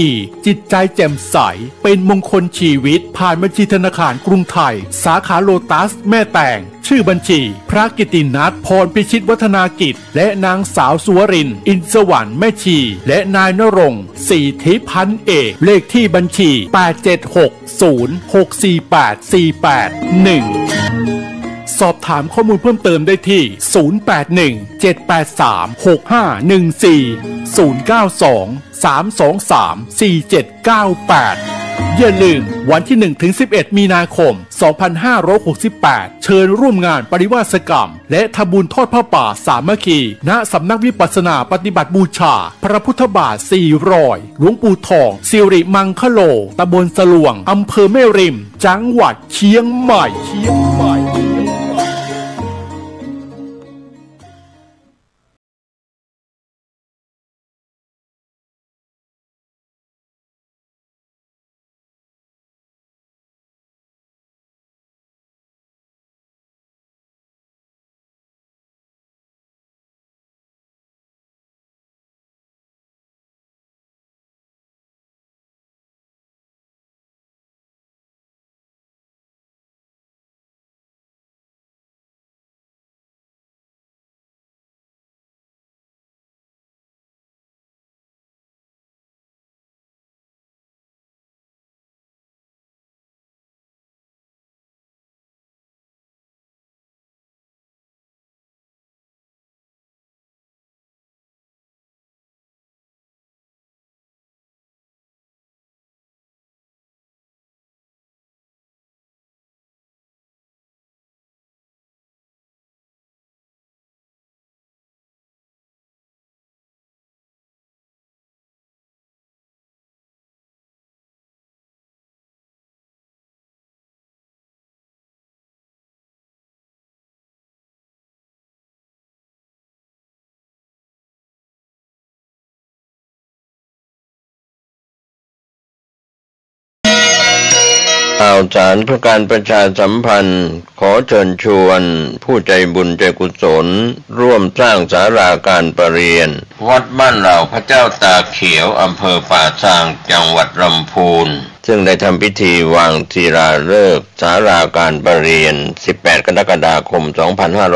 ดีจิตใจแจ่มใสเป็นมงคลชีวิตผ่านบัญชีธนาคารกรุงไทยสาขาโลตัสแม่แตงชื่อบัญชีพระกิตินัทพรพิชิตวัฒนากิจและนางสาวสุวรินทร์อินสวรรค์แม่ชีและนายณรงค์ศรีทิพันธ์เอกเลขที่บัญชี876064848 สอบถามข้อมูลเพิ่มเติมได้ที่0817836514 092-323-4798อย่าลืมวันที่ 1-11 มีนาคม 2568 เชิญร่วมงานปริวาสกรรมและทำบุญทอดผ้าป่าสามัคคีณสำนักวิปัสสนาปฏิบัติบูชาพระพุทธบาท400หลวงปู่ทองสิริมังคโลตำบลสลวงอำเภอแม่ริมจังหวัดเชียงใหม่ข่าวสารเพื่อการประชาสัมพันธ์ขอเชิญชวนผู้ใจบุญใจกุศลร่วมสร้างศาลาการประเรียนวัดบ้านเหล่าพระเจ้าตากเขียวอำเภอป่าซางจังหวัดลำพูนซึ่งได้ทำพิธีวางศิลาฤกษ์ศาลาการประเรียน18 กรกฎาคม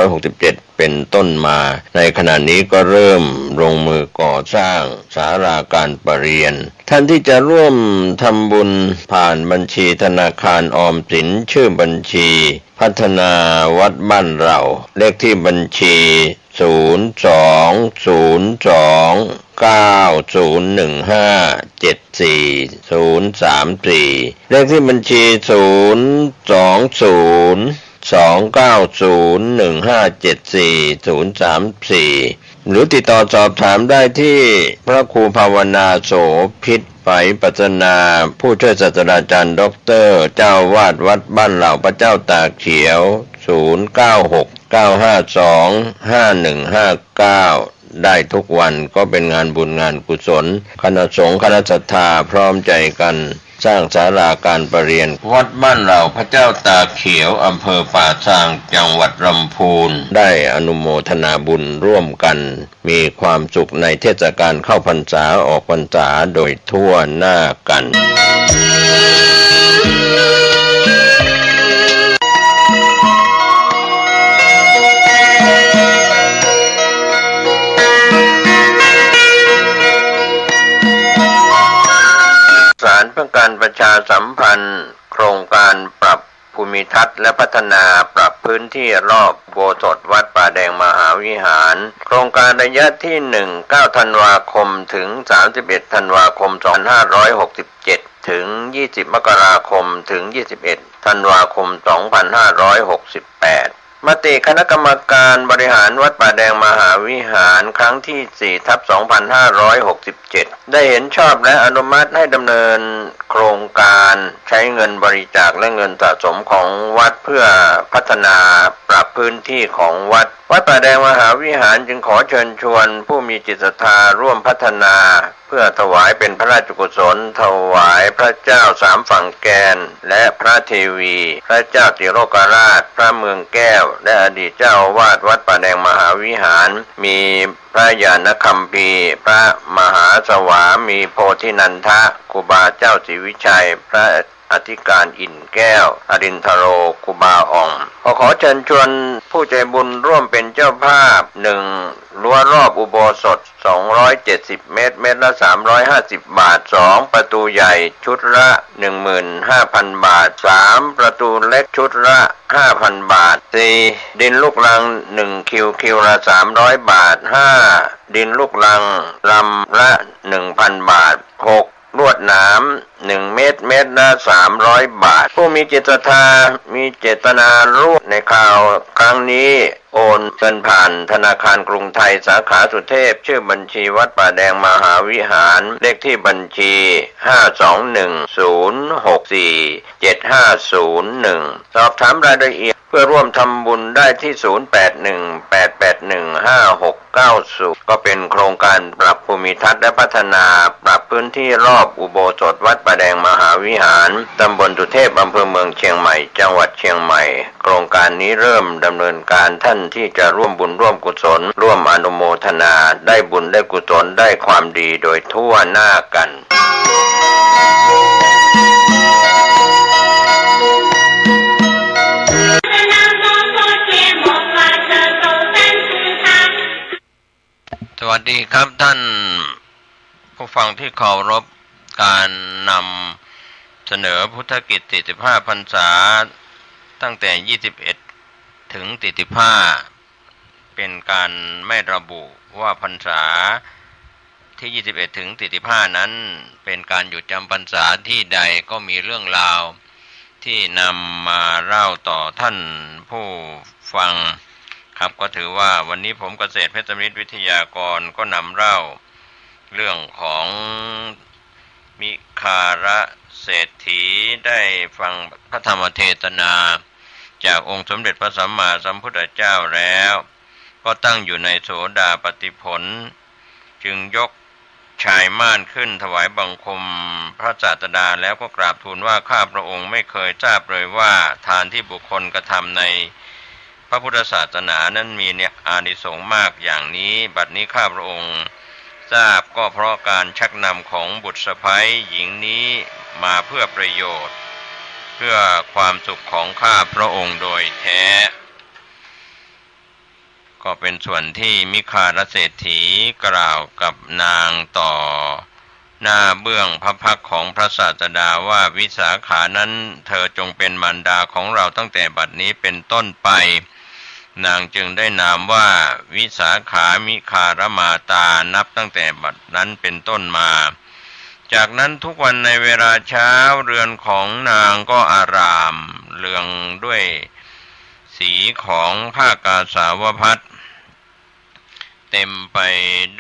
2567เป็นต้นมาในขณะนี้ก็เริ่มลงมือก่อสร้างศาลาการประเรียนท่านที่จะร่วมทำบุญผ่านบัญชีธนาคารออมสินชื่อบัญชีพัฒนาวัดบ้านเราเลขที่บัญชี020101574 เลขที่บัญชี0202901574034หรือติดต่อสอบถามได้ที่พระครูภาวนาโสภิตไฝปัสนาผู้ช่วยศาสตราจารย์ด็อกเตอร์เจ้าวาดวัดบ้านเหล่าพระเจ้าตากเขียว0969525159ได้ทุกวันก็เป็นงานบุญงานกุศลคณะสงฆ์คณะศรัทธาพร้อมใจกันสร้างศาลาการประเรียนวัดบ้านเหล่าพระเจ้าตากเขียวอำเภอป่าซางจังหวัดลำพูนได้อนุโมทนาบุญร่วมกันมีความสุขในเทศกาลเข้าพรรษาออกพรรษาโดยทั่วหน้ากันศาลเพื่อการประชาสัมพันธ์โครงการปรับภูมิทัศน์และพัฒนาปรับพื้นที่รอบอุโบสถวัดป่าแดงมหาวิหารโครงการระยะที่9 ธันวาคมถึง31 ธันวาคม 2567ถึง20 มกราคมถึง21 ธันวาคม 2568มติคณะกรรมการบริหารวัดป่าแดงมหาวิหารครั้งที่ 4/2567 ได้เห็นชอบและอนุมัติให้ดำเนินโครงการใช้เงินบริจาคและเงินสะสมของวัดเพื่อพัฒนาปรับพื้นที่ของวัด วัดป่าแดงมหาวิหารจึงขอเชิญชวนผู้มีจิตศรัทธาร่วมพัฒนาเพื่อถวายเป็นพระราชกุศลถวายพระเจ้าสามฝั่งแกนและพระเทวีพระเจ้าติโลกราชพระเมืองแก้วและอดีตเจ้าอาวาสวัดป่าแดงมหาวิหารมีพระญาณคัมภีร์พระมหาสวามีโพธินันทะครูบาเจ้าศรีวิชัยพระอธิการอินแก้วอรินทโรครูบาอ่องขอเชิญชวนผู้ใจบุญร่วมเป็นเจ้าภาพ1รั้วรอบอุโบสถ270เมตรเมตรละ350บาท2ประตูใหญ่ชุดละ 15,000 บาท3ประตูเล็กชุดละ 5,000 บาท4ดินลูกรัง1คิวละ300บาท5ดินลูกรังลำละ 1,000 บาท6ลวดหนาม1เมตรละ300บาทผู้มีจิตศรัทธามีเจตนาร่วมในข่าวครั้งนี้โอนเงินผ่านธนาคารกรุงไทยสาขาสุเทพชื่อบัญชีวัดป่าแดงมหาวิหารเลขที่บัญชี521064750สอบถามรายละเอียดเพื่อร่วมทำบุญได้ที่0818815690ก็เป็นโครงการปรับภูมิทัศน์และพัฒนาปรับพื้นที่รอบอุโบสถวัดป่าแดงมหาวิหารตำบลสุเทพอำเภอเมืองเชียงใหม่จังหวัดเชียงใหม่โครงการนี้เริ่มดำเนินการท่านที่จะร่วมบุญร่วมกุศลร่วมอนุโมทนาได้บุญได้กุศลได้ความดีโดยทั่วหน้ากันสวัสดีครับท่านผู้ฟังที่เคารพการนำเสนอพุทธกิจ45พรรษาตั้งแต่21ถึง45เป็นการไม่ระบุว่าพรรษาที่21ถึง45นั้นเป็นการหยุดจำพรรษาที่ใดก็มีเรื่องราวที่นำมาเล่าต่อท่านผู้ฟังครับก็ถือว่าวันนี้ผมเกษตรเพชรมิตรวิทยากรก็นำเล่าเรื่องของมิคาระเศรษฐีได้ฟังพระธรรมเทศนาจากองค์สมเด็จพระสัมมาสัมพุทธเจ้าแล้วก็ตั้งอยู่ในโสดาปัตติผลจึงยกชายม่านขึ้นถวายบังคมพระศาสดาแล้วก็กราบทูลว่าข้าพระองค์ไม่เคยทราบเลยว่าทานที่บุคคลกระทำในพระพุทธศาสนานั้นมีอานิสงส์มากอย่างนี้บัดนี้ข้าพระองค์ทราบก็เพราะการชักนำของบุตรสะใภ้หญิงนี้มาเพื่อประโยชน์เพื่อความสุขของข้าพระองค์โดยแท้ก็เป็นส่วนที่มิคารเศรษฐีกล่าวกับนางต่อหน้าเบื้องพระพักตร์ของพระศาสดาว่าวิสาขานั้นเธอจงเป็นมารดาของเราตั้งแต่บัดนี้เป็นต้นไปนางจึงได้นามว่าวิสาขามิคารมาตานับตั้งแต่บัดนั้นเป็นต้นมาจากนั้นทุกวันในเวลาเช้าเรือนของนางก็อารามเรืองด้วยสีของผ้ากาสาวพัสเต็มไป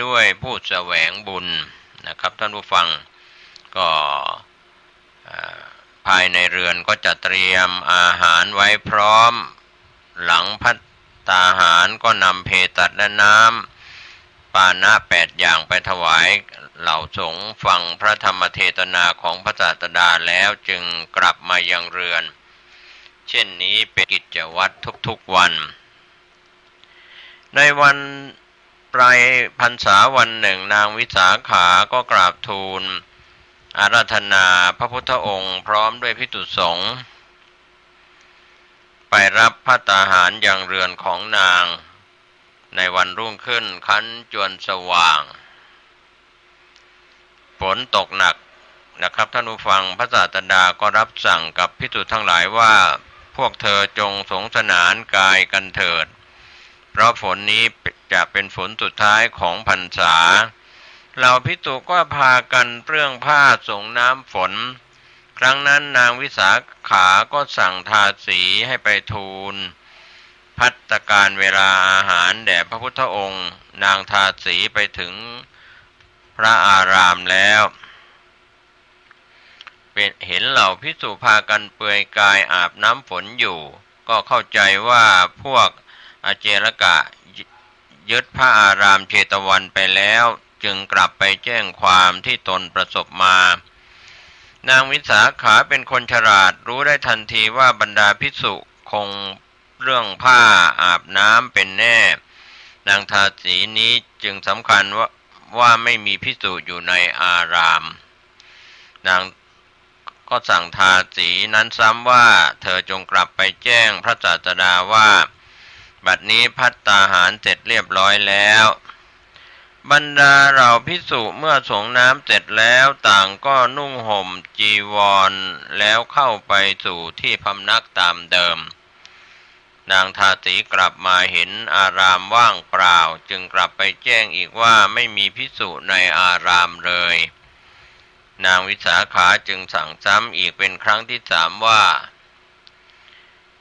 ด้วยผู้แสวงบุญนะครับท่านผู้ฟังก็ภายในเรือนก็จะเตรียมอาหารไว้พร้อมหลังภัตตาหารก็นำเพตัสและน้ำปานะ8อย่างไปถวายเหล่าสงฆ์ฟังพระธรรมเทศนาของพระศาสดาแล้วจึงกลับมายังเรือนเช่นนี้เป็นกิจวัตรทุกๆวันในวันปลายพรรษาวันหนึ่งนางวิสาขาก็กราบทูลอาราธนาพระพุทธองค์พร้อมด้วยภิกษุสงฆ์ไปรับภัตตาหารยังเรือนของนางในวันรุ่งขึ้นคันจวนสว่างฝนตกหนักนะครับท่านผู้ฟังพระศาสดาก็รับสั่งกับภิกษุทั้งหลายว่าพวกเธอจงสงสนานกายกันเถิดเพราะฝนนี้จะเป็นฝนสุดท้ายของพรรษาเหล่าภิกษุก็พากันเปลื้องผ้าส่งน้ำฝนครั้งนั้นนางวิสาขาก็สั่งทาสีให้ไปทูลภัตตาการเวลาอาหารแด่พระพุทธองค์นางทาสีไปถึงพระอารามแล้วเห็นเหล่าภิกษุพากันเปลือยกายอาบน้ำฝนอยู่ก็เข้าใจว่าพวก อาเจรกะยึดพระอารามเชตวันไปแล้วจึงกลับไปแจ้งความที่ตนประสบมานางวิสาขาเป็นคนฉลาดรู้ได้ทันทีว่าบรรดาภิกษุคงเรื่องผ้าอาบน้ำเป็นแน่นางทาสีนี้จึงสำคัญว่าไม่มีภิกษุอยู่ในอารามนางก็สั่งทาสีนั้นซ้ำว่าเธอจงกลับไปแจ้งพระศาสดาว่าบัดนี้ภัตตาหารเสร็จเรียบร้อยแล้วบรรดาเหล่าภิกษุเมื่อสงน้ำเสร็จแล้วต่างก็นุ่งห่มจีวรแล้วเข้าไปสู่ที่พำนักตามเดิมนางทาสีกลับมาเห็นอารามว่างเปล่าจึงกลับไปแจ้งอีกว่าไม่มีภิกษุในอารามเลยนางวิสาขาจึงสั่งซ้ำอีกเป็นครั้งที่3ว่า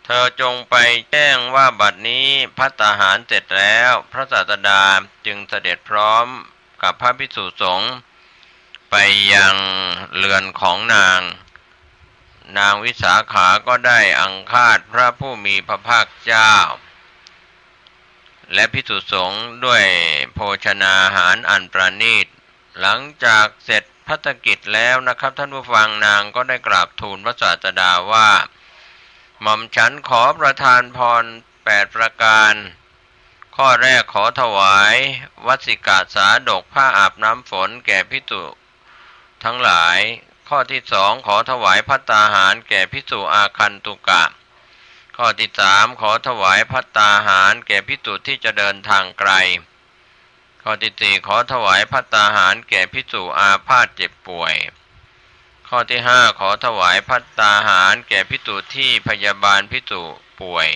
เธอจงไปแจ้งว่าบัดนี้ภัตตาหารเสร็จแล้วพระศาสดาจึงเสด็จพร้อมกับพระภิกษุสงฆ์ไปยังเรือนของนางวิสาขาก็ได้อังคาดพระผู้มีพระภาคเจ้าและภิกษุสงฆ์ด้วยโภชนาหารอันประณีตหลังจากเสร็จภัตกิจแล้วนะครับท่านผู้ฟังนางก็ได้กราบทูลพระศาสดาว่าหม่อมฉันขอประทานพร8ประการข้อแรกขอถวายวัสสิกาสาดกผ้าอาบน้ำฝนแก่ภิกษุทั้งหลายข้อที่2ขอถวายภัตตาหารแก่ภิกษุอาคันตุกะข้อที่3ขอถวายภัตตาหารแก่ภิกษุที่จะเดินทางไกลข้อที่4ขอถวายภัตตาหารแก่ภิกษุอาพาธเจ็บป่วยข้อที่5ขอถวายภัตตาหารแก่ภิกษุที่พยาบาลภิกษุป่วย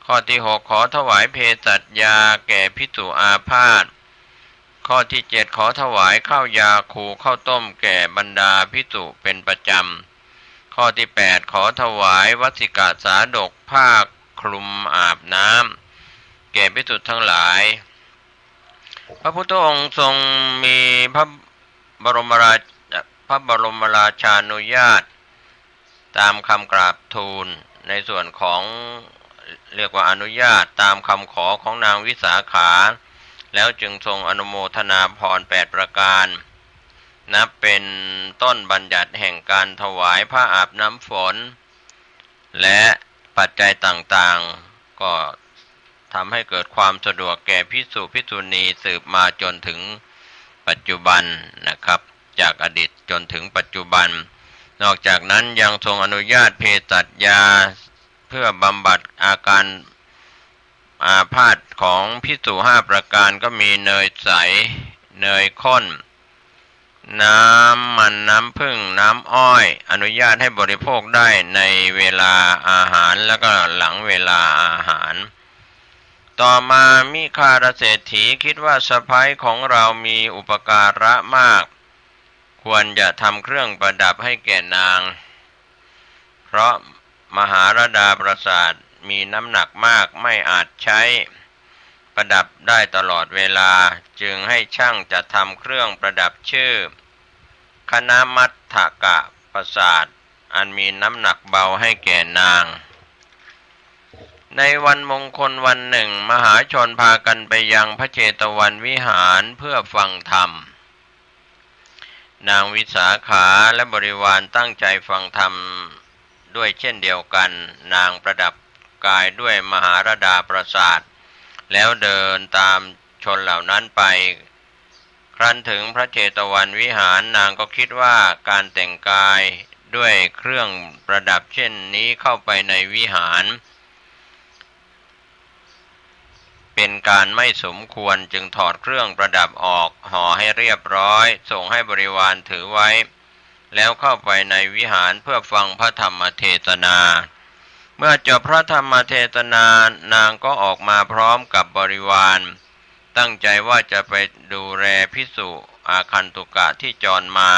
ข้อที่6ขอถวายเภสัชยาแก่ภิกษุอาพาธข้อที่7ขอถวายข้าวยาคูข้าวต้มแก่บรรดาภิกษุเป็นประจำข้อที่8ขอถวายวัสสิกาสาดกผ้าคลุมอาบน้ำแก่ภิกษุทั้งหลายพระพุทธองค์ทรงมีพระบรมราชานุญาตตามคำกราบทูลในส่วนของเรียกว่าอนุญาตตามคำขอของนางวิสาขาแล้วจึงทรงอนุโมทนาพร8ประการนับเป็นต้นบัญญัติแห่งการถวายผ้าอาบน้ำฝนและปัจจัยต่างๆก็ทำให้เกิดความสะดวกแก่ภิกษุภิกษุณีสืบมาจนถึงปัจจุบันนะครับจากอดีตจนถึงปัจจุบันนอกจากนั้นยังทรงอนุญาตเภสัชยาเพื่อบำบัดอาการอาพาธของภิกษุ5ประการก็มีเนยใสเนยข้นน้ำมันน้ำผึ้งน้ำอ้อยอนุญาตให้บริโภคได้ในเวลาอาหารแล้วก็หลังเวลาอาหารต่อมามิคารเศรษฐีคิดว่าสะใภ้ของเรามีอุปการะมากควรจะทำเครื่องประดับให้แก่นางเพราะมหาราดาปราสาทมีน้ำหนักมากไม่อาจใช้ประดับได้ตลอดเวลาจึงให้ช่างจัดทำเครื่องประดับชื่อคณมัฏฐกะปราสาทอันมีน้ำหนักเบาให้แก่นางในวันมงคลวันหนึ่งมหาชนพากันไปยังพระเชตวันวิหารเพื่อฟังธรรมนางวิสาขาและบริวารตั้งใจฟังธรรมด้วยเช่นเดียวกันนางประดับกายด้วยมหาราดาปราสาทแล้วเดินตามชนเหล่านั้นไปครั้นถึงพระเชตวันวิหารนางก็คิดว่าการแต่งกายด้วยเครื่องประดับเช่นนี้เข้าไปในวิหารเป็นการไม่สมควรจึงถอดเครื่องประดับออกห่อให้เรียบร้อยส่งให้บริวารถือไว้แล้วเข้าไปในวิหารเพื่อฟังพระธรรมเทศนาเมื่อจบพระธรรมเทศนานางก็ออกมาพร้อมกับบริวารตั้งใจว่าจะไปดูแลภิกษุอาคันตุกะที่จรมา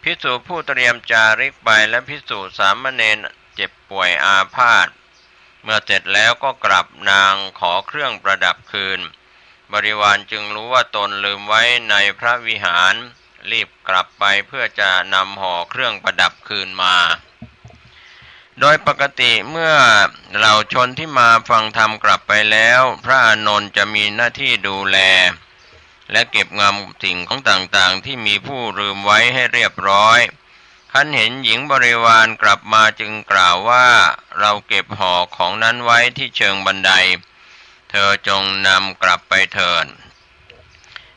ภิกษุผู้เตรียมจาริกไปและภิกษุสามเณรเจ็บป่วยอาพาธเมื่อเสร็จแล้วก็กลับนางขอเครื่องประดับคืนบริวารจึงรู้ว่าตนลืมไว้ในพระวิหารรีบกลับไปเพื่อจะนำห่อเครื่องประดับคืนมา โดยปกติเมื่อเหล่าชนที่มาฟังธรรมกลับไปแล้วพระอานนท์จะมีหน้าที่ดูแลและเก็บงำสิ่งของต่างๆที่มีผู้ลืมไว้ให้เรียบร้อยครั้นเห็นหญิงบริวารกลับมาจึงกล่าวว่าเราเก็บห่อของนั้นไว้ที่เชิงบันไดเธอจงนำกลับไปเถิด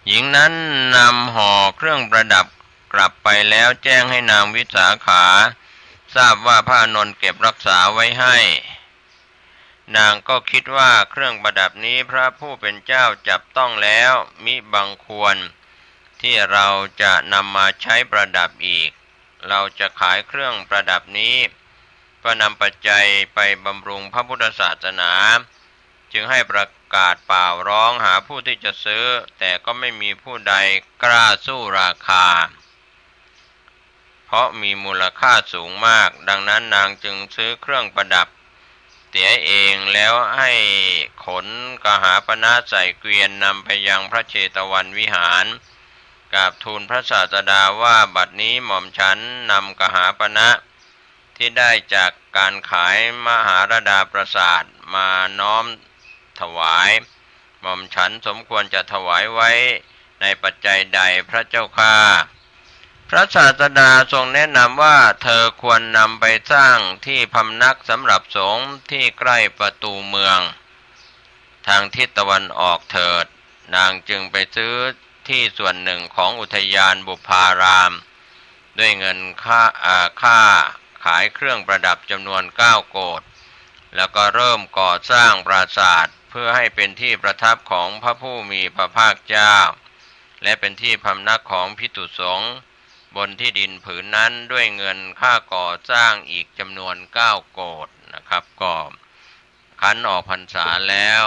หญิงนั้นนำห่อเครื่องประดับกลับไปแล้วแจ้งให้นางวิสาขาทราบว่าพระอานนท์เก็บรักษาไว้ให้นางก็คิดว่าเครื่องประดับนี้พระผู้เป็นเจ้าจับต้องแล้วมิบังควรที่เราจะนำมาใช้ประดับอีกเราจะขายเครื่องประดับนี้เพื่อนำปัจจัยไปบำรุงพระพุทธศาสนาจึงให้ประกาศเปล่าร้องหาผู้ที่จะซื้อแต่ก็ไม่มีผู้ใดกล้าสู้ราคาเพราะมีมูลค่าสูงมากดังนั้นนางจึงซื้อเครื่องประดับเตี๋ยเองแล้วให้ขนกหาปณะใส่เกวียนนำไปยังพระเชตวันวิหารกราบทูลพระศาสดาว่าบัดนี้หม่อมฉันนำกหาปณะที่ได้จากการขายมหาราดาปราสาทมาน้อมถวายหม่อมฉันสมควรจะถวายไว้ในปัจจัยใดพระเจ้าข้าพระศาสดาทรงแนะนำว่าเธอควรนำไปสร้างที่พำนักสำหรับสงฆ์ที่ใกล้ประตูเมืองทางทิศตะวันออกเถิดนางจึงไปซื้อที่ส่วนหนึ่งของอุทยานบุพารามด้วยเงินค่าขายเครื่องประดับจำนวน9 โกฏแล้วก็เริ่มก่อสร้างปราสาทเพื่อให้เป็นที่ประทับของพระผู้มีพระภาคเจ้าและเป็นที่พำนักของภิกษุสงฆ์บนที่ดินผืนนั้นด้วยเงินค่าก่อสร้างอีกจำนวน9 โกฏนะครับก็คันออกพรรษาแล้ว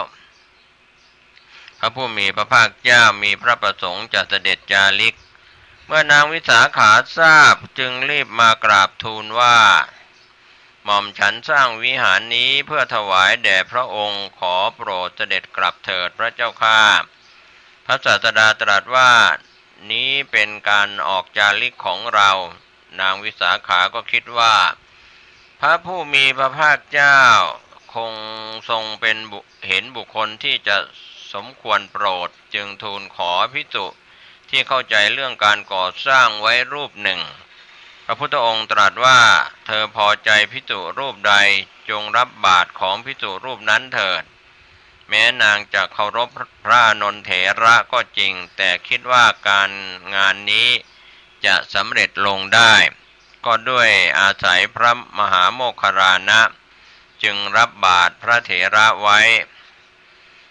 พระผู้มีพระภาคเจ้ามีพระประสงค์จะเสด็จจาริกเมื่อนางวิสาขาทราบจึงรีบมากราบทูลว่าหม่อมฉันสร้างวิหารนี้เพื่อถวายแด่พระองค์ขอโปรดเสด็จกลับเถิดพระเจ้าข้าพระศาสดาตรัสว่านี้เป็นการออกจาริกของเรานางวิสาขาก็คิดว่าพระผู้มีพระภาคเจ้าคงทรงเป็นเห็นบุคคลที่จะสมควรโปรดจึงทูลขอภิกษุที่เข้าใจเรื่องการก่อสร้างไว้รูปหนึ่งพระพุทธองค์ตรัสว่าเธอพอใจภิกษุรูปใดจงรับบาตรของภิกษุรูปนั้นเถิดแม้นางจะเคารพพระอานนท์เถระก็จริงแต่คิดว่าการงานนี้จะสำเร็จลงได้ก็ด้วยอาศัยพระมหาโมคคารลานะจึงรับบาตรพระเถระไว้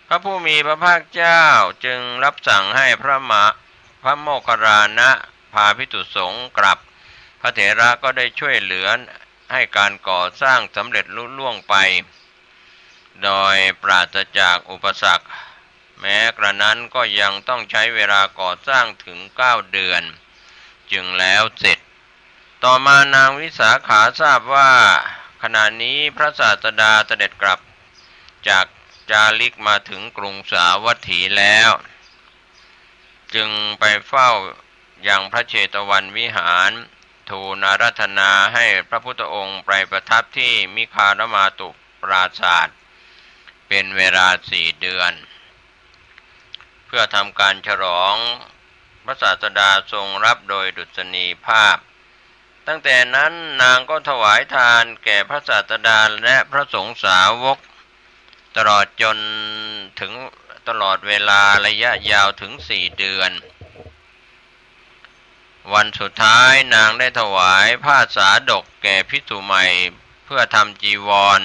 พระผู้มีพระภาคเจ้าจึงรับสั่งให้พระโมคคัลลานะพาภิกษุสงฆ์กลับพระเถระก็ได้ช่วยเหลือให้การก่อสร้างสำเร็จลุล่วงไปโดยปราศจากอุปสรรคแม้กระนั้นก็ยังต้องใช้เวลาก่อสร้างถึง9 เดือนจึงแล้วเสร็จต่อมานางวิสาขาทราบว่าขณะนี้พระศาสดาเสด็จกลับจากจาริกมาถึงกรุงสาวัตถีแล้วจึงไปเฝ้ายังพระเชตวันวิหารทูลอาราธนาให้พระพุทธองค์ไปประทับที่มิคารมาตุปราสาทเป็นเวลา4 เดือนเพื่อทำการฉลองพระศาสดาทรงรับโดยดุษณีภาพตั้งแต่นั้นนางก็ถวายทานแก่พระศาสดาและพระสงฆ์สาวกตลอดเวลาระยะยาวถึง4 เดือนวันสุดท้ายนางได้ถวายผ้าสาดกแก่ภิกษุใหม่เพื่อทำจีวร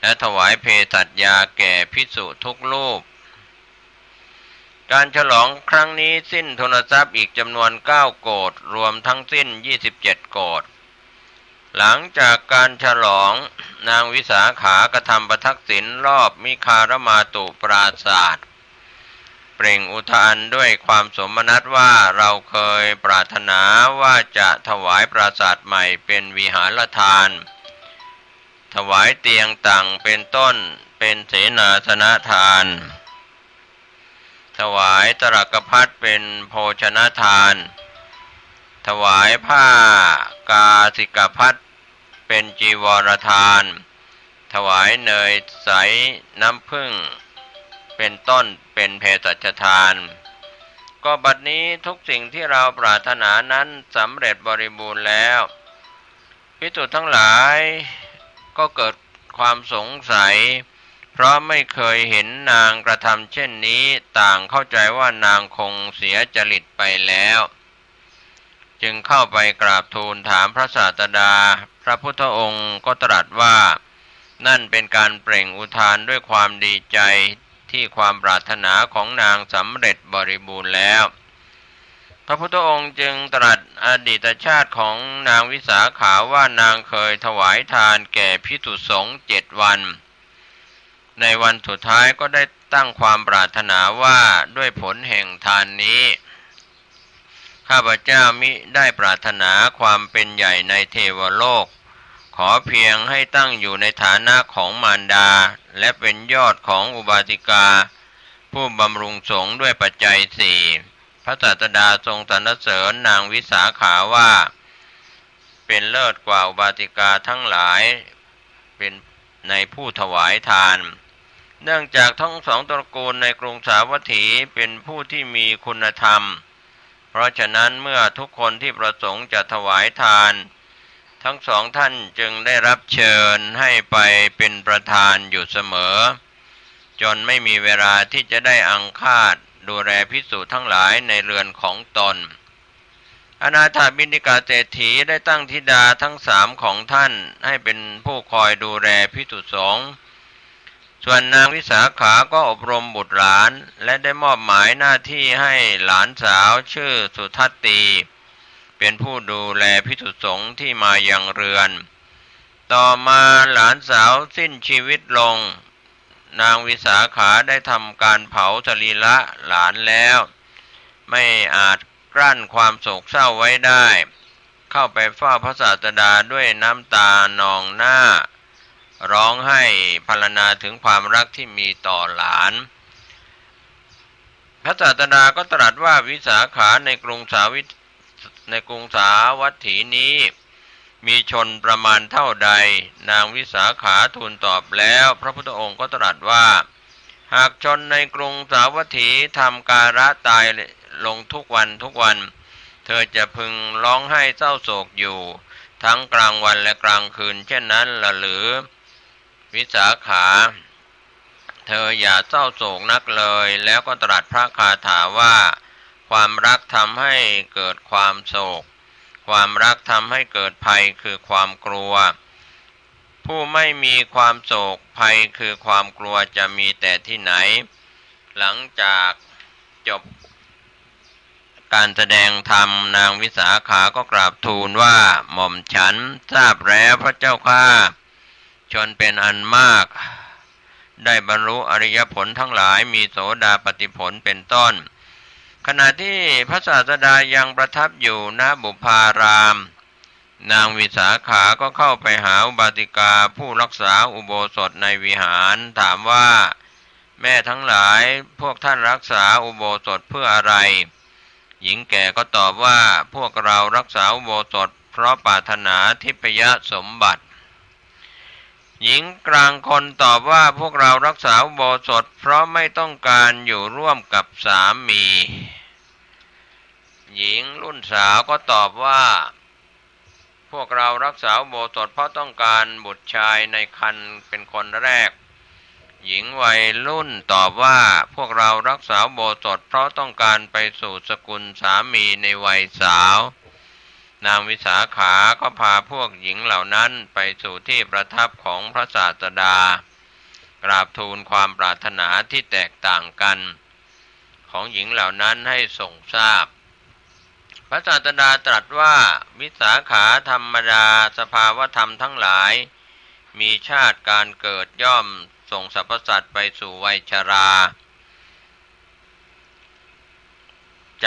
และถวายเภสัชยาแก่ภิกษุทุกรูปการฉลองครั้งนี้สิ้นทุนทรัพย์อีกจำนวน9 โกฏรวมทั้งสิ้น27 โกฏหลังจากการฉลองนางวิสาขากระทำประทักษิณรอบมิคารมาตุปราสาทเปล่งอุทานด้วยความสมนัสว่าเราเคยปรารถนาว่าจะถวายปราสาทใหม่เป็นวิหารทานถวายเตียงต่างเป็นต้นเป็นเสนาสนะทานถวายตรกภัตเป็นโภชนทานถวายผ้ากาสิกภัต เป็นจีวรทานถวายเนยใสน้ำผึ้งเป็นต้นเป็นเภสัชทานก็บัดนี้ทุกสิ่งที่เราปรารถนานั้นสำเร็จบริบูรณ์แล้วภิกษุทั้งหลายก็เกิดความสงสัยเพราะไม่เคยเห็นนางกระทำเช่นนี้ต่างเข้าใจว่านางคงเสียจริตไปแล้วจึงเข้าไปกราบทูลถามพระศาสดาพระพุทธองค์ก็ตรัสว่านั่นเป็นการเปล่งอุทานด้วยความดีใจที่ความปรารถนาของนางสำเร็จบริบูรณ์แล้วพระพุทธองค์จึงตรัสอดีตชาติของนางวิสาขาว่านางเคยถวายทานแก่ภิกษุสงฆ์7 วันในวันสุดท้ายก็ได้ตั้งความปรารถนาว่าด้วยผลแห่งทานนี้ข้าพเจ้ามิได้ปรารถนาความเป็นใหญ่ในเทวโลกขอเพียงให้ตั้งอยู่ในฐานะของมารดาและเป็นยอดของอุบาสิกาผู้บำรุงสงฆ์ด้วยปัจจัย4พระศาสดาทรงสรรเสริญนางวิสาขาว่าเป็นเลิศกว่าอุบาสิกาทั้งหลายเป็นในผู้ถวายทานเนื่องจากทั้งสองตระกูลในกรุงสาวัตถีเป็นผู้ที่มีคุณธรรมเพราะฉะนั้นเมื่อทุกคนที่ประสงค์จะถวายทานทั้งสองท่านจึงได้รับเชิญให้ไปเป็นประธานอยู่เสมอจนไม่มีเวลาที่จะได้อังคาดดูแลภิกษุทั้งหลายในเรือนของตนอนาถบิณฑิกาเศรษฐีได้ตั้งธิดาทั้ง3ของท่านให้เป็นผู้คอยดูแลภิกษุสงฆ์ส่วนนางวิสาขาก็อบรมบุตรหลานและได้มอบหมายหน้าที่ให้หลานสาวชื่อสุทัตตีเป็นผู้ดูแลภิกษุสงฆ์ที่มายังเรือนต่อมาหลานสาวสิ้นชีวิตลงนางวิสาขาได้ทำการเผาสรีระหลานแล้วไม่อาจกลั้นความโศกเศร้าไว้ได้เข้าไปเฝ้าพระศาสดาด้วยน้ำตานองหน้าร้องไห้พรรณนาถึงความรักที่มีต่อหลานพระศาสดาก็ตรัสว่าวิสาขาในกรุงสาวัตถีนี้มีชนประมาณเท่าใดนางวิสาขาทูลตอบแล้วพระพุทธองค์ก็ตรัสว่าหากชนในกรุงสาวัตถีทำการะตายลงทุกวันเธอจะพึงร้องไห้เศร้าโศกอยู่ทั้งกลางวันและกลางคืนเช่นนั้นละหรือวิสาขาเธออย่าเศร้าโศกนักเลยแล้วก็ตรัสพระคาถาว่าความรักทำให้เกิดความโศกความรักทำให้เกิดภัยคือความกลัวผู้ไม่มีความโศกภัยคือความกลัวจะมีแต่ที่ไหนหลังจากจบการแสดงธรรมนางวิสาขาก็กราบทูลว่าหม่อมฉันทราบแล้วพระเจ้าข้าชนเป็นอันมากได้บรรลุอริยผลทั้งหลายมีโสดาปัตติผลเป็นต้นขณะที่พระศาสดายังประทับอยู่ณบุพารามนางวิสาขาก็เข้าไปหาอุบาสิกาผู้รักษาอุโบสถในวิหารถามว่าแม่ทั้งหลายพวกท่านรักษาอุโบสถเพื่ออะไรหญิงแก่ก็ตอบว่าพวกเรารักษาอุโบสถเพราะปรารถนาทิพยสมบัติหญิงกลางคนตอบว่าพวกเรารักษาอุโบสถเพราะไม่ต้องการอยู่ร่วมกับสามีหญิงรุ่นสาวก็ตอบว่าพวกเรารักษาอุโบสถเพราะต้องการบุตรชายในครรภ์เป็นคนแรกหญิงวัยรุ่นตอบว่าพวกเรารักษาอุโบสถเพราะต้องการไปสู่สกุลสามีในวัยสาวนางวิสาขาก็พาพวกหญิงเหล่านั้นไปสู่ที่ประทับของพระศาสดากราบทูลความปรารถนาที่แตกต่างกันของหญิงเหล่านั้นให้ทรงทราบพระศาสดาตรัสว่าวิสาขาธรรมดาสภาวธรรมทั้งหลายมีชาติการเกิดย่อมส่งสรรพสัตว์ไปสู่วัยชรา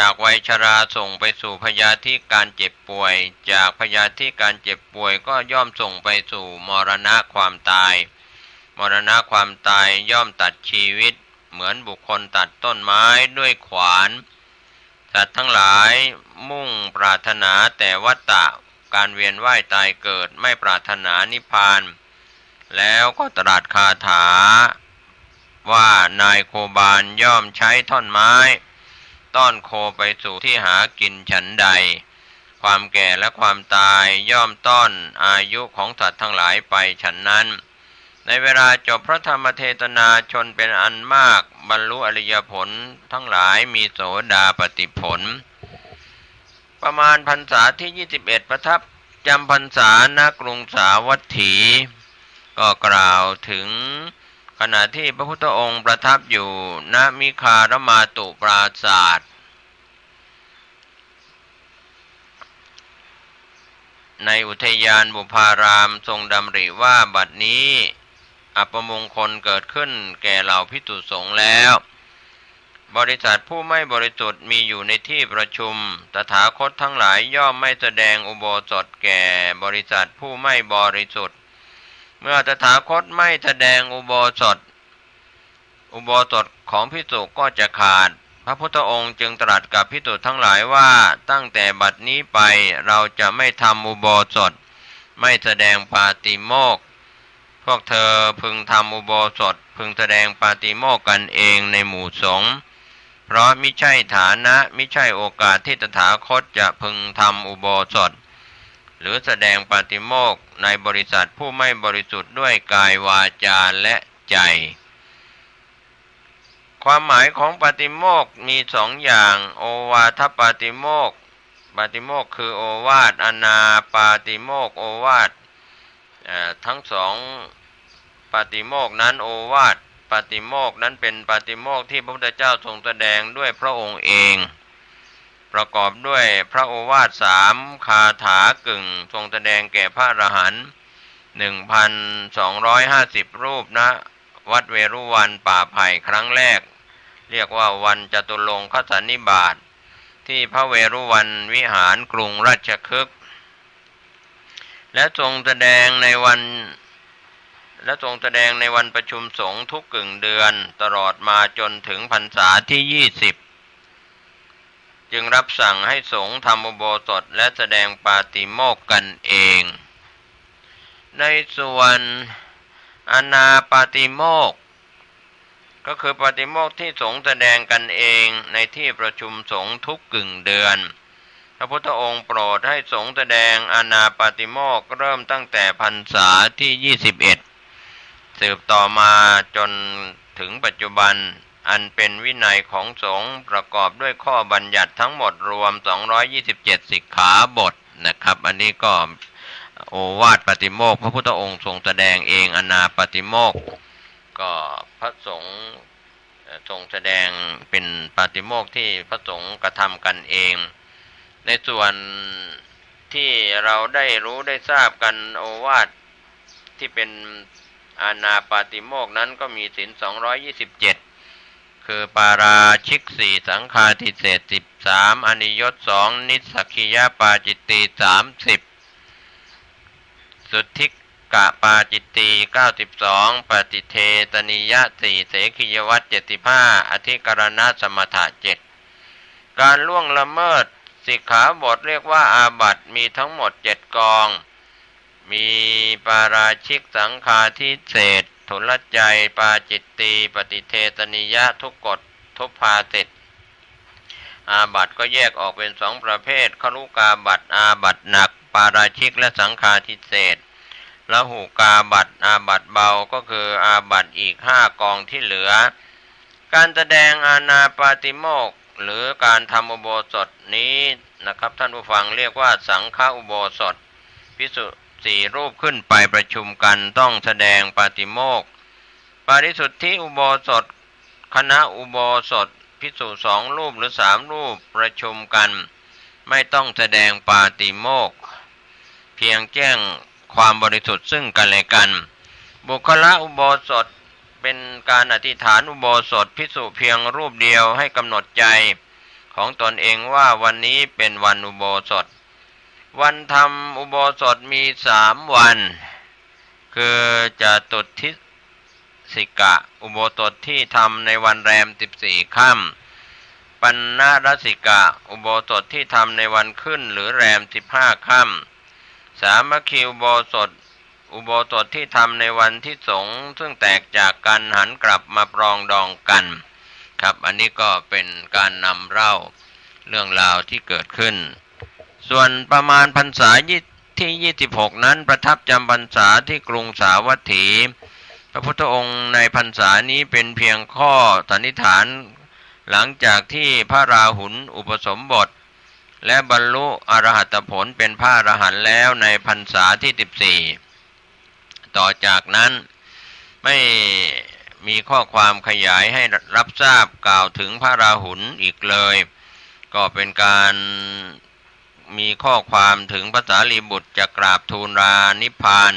จากวัยชราส่งไปสู่พยาธิการเจ็บป่วยจากพยาธิการเจ็บป่วยก็ย่อมส่งไปสู่มรณะความตายมรณะความตายย่อมตัดชีวิตเหมือนบุคคลตัดต้นไม้ด้วยขวานสัตว์ทั้งหลายมุ่งปรารถนาแต่วัฏฏะ การเวียนว่ายตายเกิดไม่ปรารถนานิพพานแล้วก็ตรัสคาถาว่านายโคบาลย่อมใช้ท่อนไม้ต้อนโคไปสู่ที่หากินฉันใดความแก่และความตายย่อมต้อนอายุของสัตว์ทั้งหลายไปฉันนั้นในเวลาจบพระธรรมเทศนาชนเป็นอันมากบรรลุอริยผลทั้งหลายมีโสดาปัตติผลประมาณพรรษาที่21ประทับจำพรรษาณกรุงสาวัตถีก็กล่าวถึงขณะที่พระพุทธองค์ประทับอยู่ณมิคารมาตุปราสาทในอุทยานบุพารามทรงดำริว่าบัดนี้อัปมงคลเกิดขึ้นแก่เหล่าภิกษุสงฆ์แล้วบริษัทผู้ไม่บริสุทธิ์มีอยู่ในที่ประชุมตถาคตทั้งหลายย่อมไม่แสดงอุโบสถแก่บริษัทผู้ไม่บริสุทธิ์เมื่อตถาคตไม่แสดงอุโบสถของภิกษุก็จะขาดพระพุทธองค์จึงตรัสกับภิกษุทั้งหลายว่าตั้งแต่บัดนี้ไปเราจะไม่ทำอุโบสถไม่แสดงปาติโมกข์พวกเธอพึงทำอุโบสถพึงแสดงปาติโมกข์กันเองในหมู่สงฆ์เพราะมิใช่ฐานะมิใช่โอกาสที่ตถาคตจะพึงทำอุโบสถหรือแสดงปาติโมกข์ในบริษัทผู้ไม่บริสุทธิ์ด้วยกายวาจาและใจความหมายของปาติโมกข์มีสองอย่างโอวาทปาติโมกข์ปาติโมกข์คือโอวาทอนาปาติโมกข์โอวาททั้งสองปาติโมกข์นั้นโอวาทปาติโมกข์นั้นเป็นปาติโมกข์ที่พระพุทธเจ้าทรงแสดงด้วยพระองค์เองประกอบด้วยพระโอวาท3คาถากึ่งทรงแสดงแก่พระอรหันต์ 1,250 รูปนะวัดเวรุวันป่าไผ่ครั้งแรกเรียกว่าวันจตุรงคสันนิบาตที่พระเวรุวันวิหารกรุงราชคฤห์และทรงแสดงในวันประชุมสงฆ์ทุกกึ่งเดือนตลอดมาจนถึงพรรษาที่20จึงรับสั่งให้สงฆ์ทำอุโบสถและแสดงปาติโมกข์กันเองในส่วนอนาปาติโมกข์ก็คือปาติโมกข์ที่สงฆ์แสดงกันเองในที่ประชุมสงฆ์ทุกกึ่งเดือนพระพุทธองค์โปรดให้สงฆ์แสดงอนาปาติโมกข์เริ่มตั้งแต่พรรษาที่21สืบต่อมาจนถึงปัจจุบันอันเป็นวินัยของสงฆ์ประกอบด้วยข้อบัญญัติทั้งหมดรวม227สิกขาบทนะครับอันนี้ก็โอวาทปาติโมกข์พระพุทธองค์ทรงแสดงเองอนาปาติโมกข์ก็พระสงฆ์ทรงแสดงเป็นปาติโมกข์ที่พระสงฆ์กระทำกันเองในส่วนที่เราได้รู้ได้ทราบกันโอวาทที่เป็นอานาปาติโมกข์นั้นก็มีศีล227คือปาราชิก4สังฆาทิเศษ13อนิยต2นิสสักขิยปาจิตติ30สุทธิกะปาจิตติ92ปฏิเทตนิยะ4เสขียวัตร75อธิกรณสมถะ7การล่วงละเมิดสิกขาบทเรียกว่าอาบัติมีทั้งหมด7กองมีปาราชิกสังฆาทิเศษทุลใจปาจิตติปฏิเทตนิยะทุกกฎทุพภาสิทธิอาบัติก็แยกออกเป็น2ประเภทคฤกาบัติอาบัติหนักปาราชิกและสังฆาทิเศษละหูกาบัติอาบัติเบาก็คืออาบัติอีก5กองที่เหลือการแสดงอานาปาติโมกข์หรือการทำอุโบสถนี้นะครับท่านผู้ฟังเรียกว่าสังฆอุโบสถภิกษุ4รูปขึ้นไปประชุมกันต้องแสดงปาติโมกข์ปาริสุทธิอุโบสถคณะอุโบสถภิกษุ2รูปหรือ3รูปประชุมกันไม่ต้องแสดงปาติโมกข์เพียงแจ้งความบริสุทธิ์ซึ่งกันและกันบุคละอุโบสถเป็นการอธิษฐานอุโบสถภิกษุเพียงรูปเดียวให้กำหนดใจของตนเองว่าวันนี้เป็นวันอุโบสถวันทำอุโบสถมี3วันคือจะตุทิสิกะอุโบสถที่ทำในวันแรม14ค่ำปัณณรสิกะอุโบสถที่ทำในวันขึ้นหรือแรม15ค่ สามัคคีอุโบสถที่ทำในวันที่สงฆ์ซึ่งแตกจากกันหันกลับมาปรองดองกันครับอันนี้ก็เป็นการนำเล่าเรื่องราวที่เกิดขึ้นส่วนประมาณพรรษาที่26นั้นประทับจำพรรษาที่กรุงสาวัตถีพระพุทธองค์ในพรรษานี้เป็นเพียงข้อสันนิษฐานหลังจากที่พระราหุลอุปสมบทและบรรลุอรหัตผลเป็นพระอรหันต์แล้วในพรรษาที่14ต่อจากนั้นไม่มีข้อความขยายให้รับทราบกล่าวถึงพระราหุลอีกเลยก็เป็นการมีข้อความถึงพระสารีบุตรจะกราบทูลลานิพพาน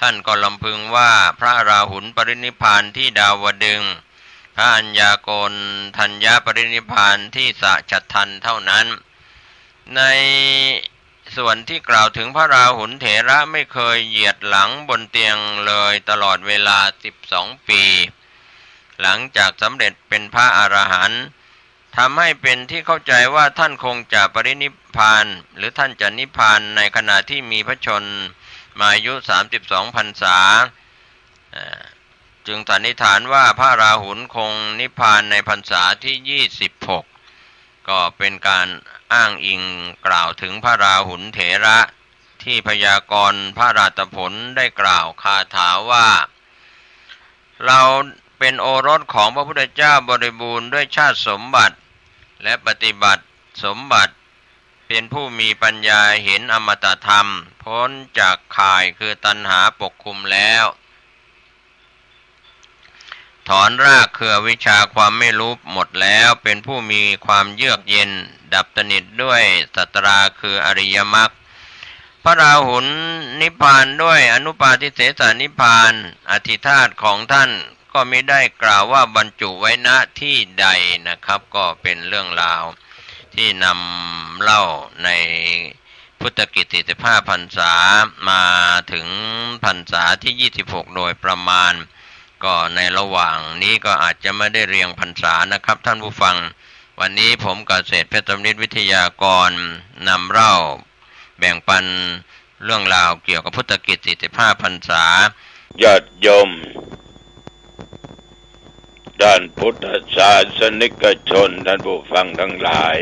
ท่านก็ลำพึงว่าพระราหุลปรินิพพานที่ดาวดึงส์พระอัญญาโกณทัญญปรินิพพานที่สะฉัตรทันเท่านั้นในส่วนที่กล่าวถึงพระราหุลเถระไม่เคยเหยียดหลังบนเตียงเลยตลอดเวลา12 ปีหลังจากสำเร็จเป็นพระอรหันต์ทำให้เป็นที่เข้าใจว่าท่านคงจะปรินิพพานหรือท่านจะนิพพานในขณะที่มีพระชนมายุ32 พรรษาจึงสันนิษฐานว่าพระราหุลคงนิพพานในพรรษาที่26ก็เป็นการอ้างอิงกล่าวถึงพระราหุลเถระที่พยากรณ์พระราตผลได้กล่าวคาถาว่าเราเป็นโอรสของพระพุทธเจ้าบริบูรณ์ด้วยชาติสมบัติและปฏิบัติสมบัติเป็นผู้มีปัญญาเห็นอมตะธรรมพ้นจากข่ายคือตัณหาปกคลุมแล้วถอนรากเครือวิชาความไม่รู้หมดแล้วเป็นผู้มีความเยือกเย็นดับสนิทด้วยสัตราคืออริยมรรคพระราหุลนิพพานด้วยอนุปาทิเสสนิพพานอธิธาตุของท่านก็ไม่ได้กล่าวว่าบรรจุไว้ณที่ใดนะครับก็เป็นเรื่องราวที่นำเล่าในพุทธกิจ45 พรรษามาถึงพรรษาที่26โดยประมาณก็ในระหว่างนี้ก็อาจจะไม่ได้เรียงพรรษานะครับท่านผู้ฟังวันนี้ผมเกษตรเพชรสำริดวิทยากรนำเล่าแบ่งปันเรื่องราวเกี่ยวกับพุทธกิจ45 พรรษาญาติโยมด้านพุทธศาสนิกชนท่านผู้ฟังทั้งหลาย